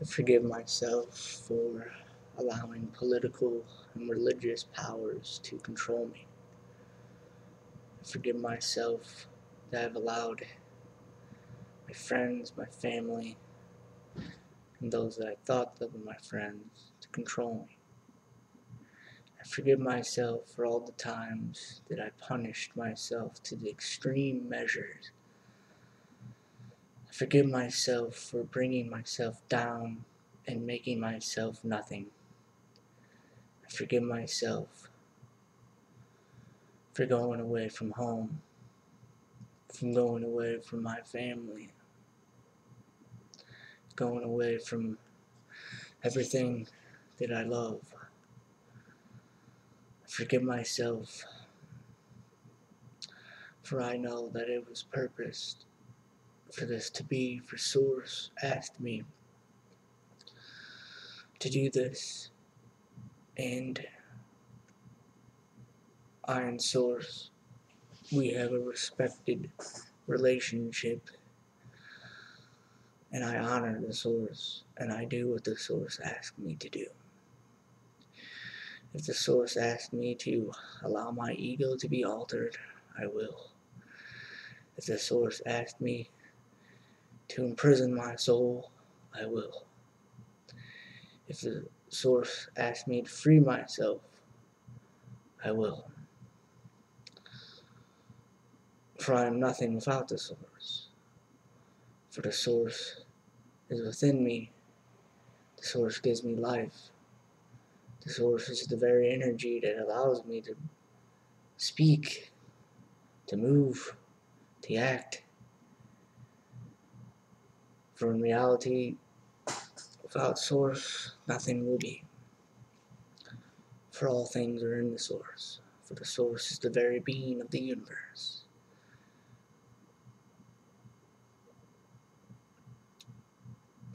I forgive myself for allowing political and religious powers to control me. I forgive myself that I've allowed my friends, my family, and those that I thought that were my friends to control me. I forgive myself for all the times that I punished myself to the extreme measures. I forgive myself for bringing myself down and making myself nothing. I forgive myself for going away from home, from going away from my family, going away from everything that I love. I forgive myself, for I know that it was purposed for this to be, for Source asked me to do this, and I and Source, we have a respected relationship, and I honor the Source, and I do what the Source asked me to do. If the Source asked me to allow my ego to be altered, I will. If the Source asked me to imprison my soul, I will. If the Source asked me to free myself, I will. For I am nothing without the Source. For the Source is within me. The Source gives me life. The Source is the very energy that allows me to speak, to move, to act. For in reality, without Source, nothing will be. For all things are in the Source. For the Source is the very being of the universe.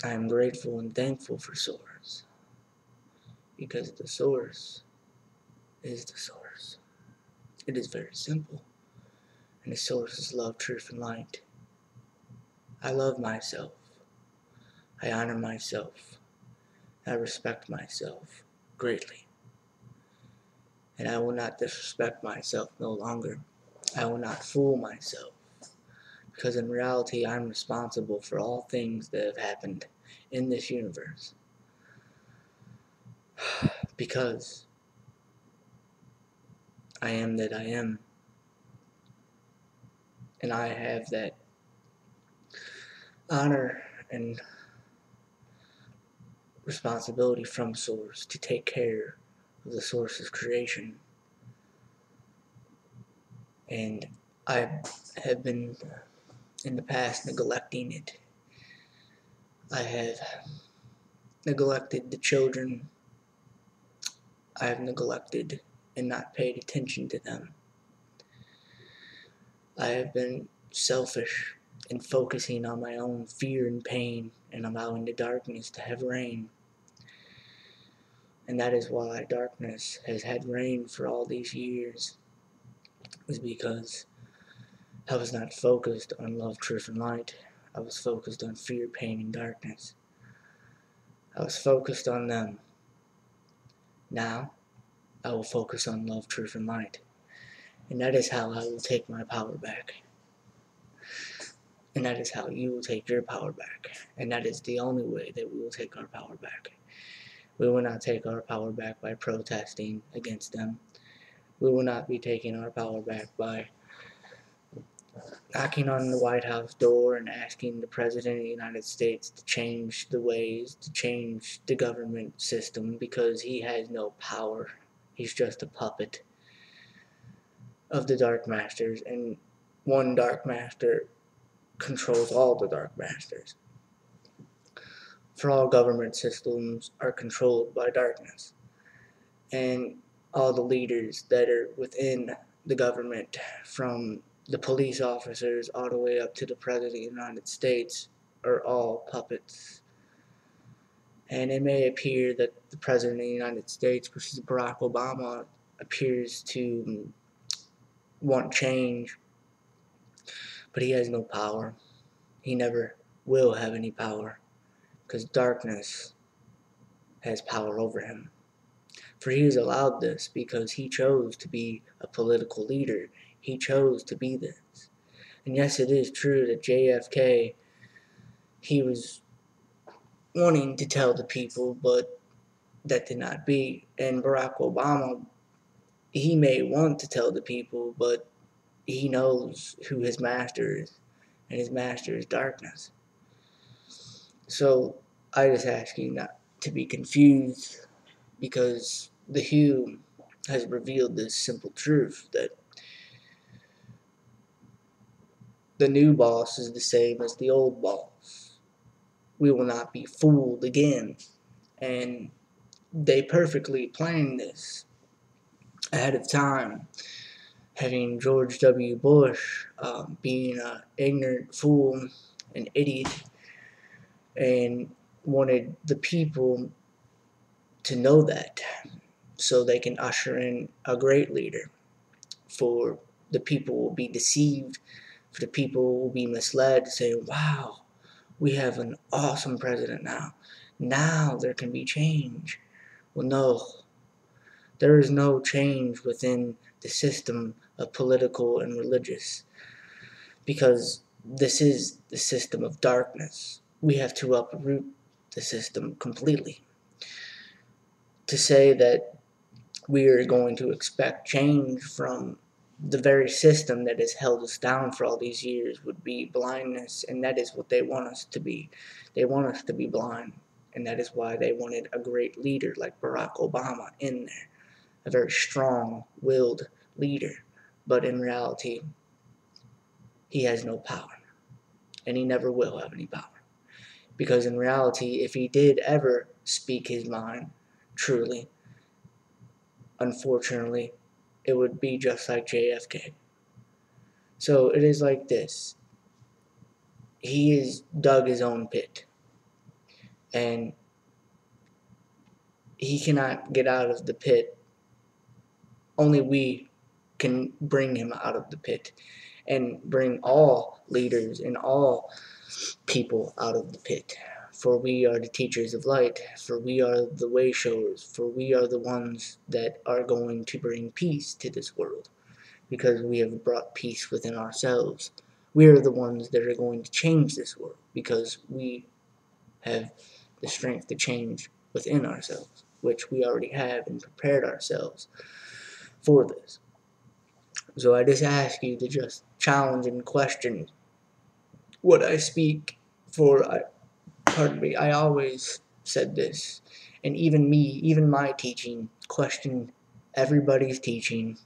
I am grateful and thankful for Source, because the Source is the Source. It is very simple, and the Source is love, truth, and light. I love myself. I honor myself. I respect myself greatly. And I will not disrespect myself no longer. I will not fool myself. Because in reality, I'm responsible for all things that have happened in this universe. Because I am that I am. And I have that honor and responsibility from Source to take care of the Source's creation. And I have been in the past neglecting it. I have neglected the children. I have neglected and not paid attention to them. I have been selfish in focusing on my own fear and pain and allowing the darkness to have reign. And that is why darkness has had reign for all these years, is because I was not focused on love, truth, and light. I was focused on fear, pain, and darkness. I was focused on them. Now, I will focus on love, truth, and light. And that is how I will take my power back. And that is how you will take your power back. And that is the only way that we will take our power back. We will not take our power back by protesting against them. We will not be taking our power back by knocking on the White House door and asking the President of the United States to change the ways, to change the government system, because he has no power. He's just a puppet of the Dark Masters, and one Dark Master controls all the Dark Masters. For all government systems are controlled by darkness, and all the leaders that are within the government, from the police officers all the way up to the President of the United States, are all puppets. And it may appear that the President of the United States, which is Barack Obama, appears to want change, but he has no power. He never will have any power, because darkness has power over him. For he is allowed this because he chose to be a political leader. He chose to be this. And yes, it is true that JFK, he was wanting to tell the people, but that did not be. And Barack Obama, he may want to tell the people, but he knows who his master is, and his master is darkness. So I just ask you not to be confused, because the Hue has revealed this simple truth that the new boss is the same as the old boss. We will not be fooled again. And they perfectly planned this ahead of time, having George W. Bush being an ignorant fool, an idiot, and wanted the people to know that so they can usher in a great leader. For the people will be deceived, for the people will be misled, saying, wow, we have an awesome president now. Now there can be change. Well, no, there is no change within the system of political and religious, because this is the system of darkness. We have to uproot the system completely. To say that we are going to expect change from the very system that has held us down for all these years would be blindness, and that is what they want us to be. They want us to be blind, and that is why they wanted a great leader like Barack Obama in there, a very strong-willed leader. But in reality, he has no power, and he never will have any power. Because in reality, if he did ever speak his mind truly, unfortunately, it would be just like JFK. So it is like this. He has dug his own pit, and he cannot get out of the pit. Only we can bring him out of the pit and bring all leaders and all people out of the pit. For we are the teachers of light, for we are the way showers, for we are the ones that are going to bring peace to this world, because we have brought peace within ourselves. We are the ones that are going to change this world, because we have the strength to change within ourselves, which we already have and prepared ourselves for this. So I just ask you to just challenge and question what I speak, for I always said this, and even me, even my teaching, question everybody's teaching.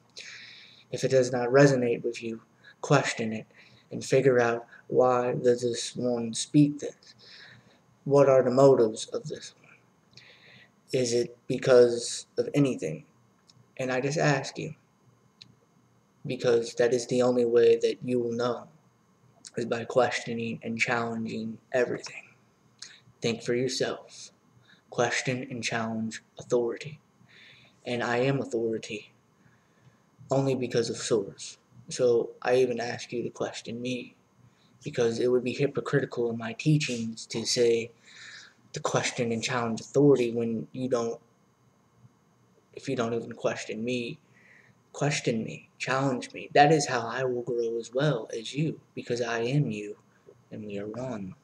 If it does not resonate with you, question it and figure out, why does this one speak this? What are the motives of this one? Is it because of anything? And I just ask you, because that is the only way that you will know, is by questioning and challenging everything. Think for yourself. Question and challenge authority. And I am authority only because of source. So I even ask you to question me, because it would be hypocritical in my teachings to say to question and challenge authority when you don't, if you don't even question me, challenge me. That is how I will grow as well as you, because I am you, and we are one.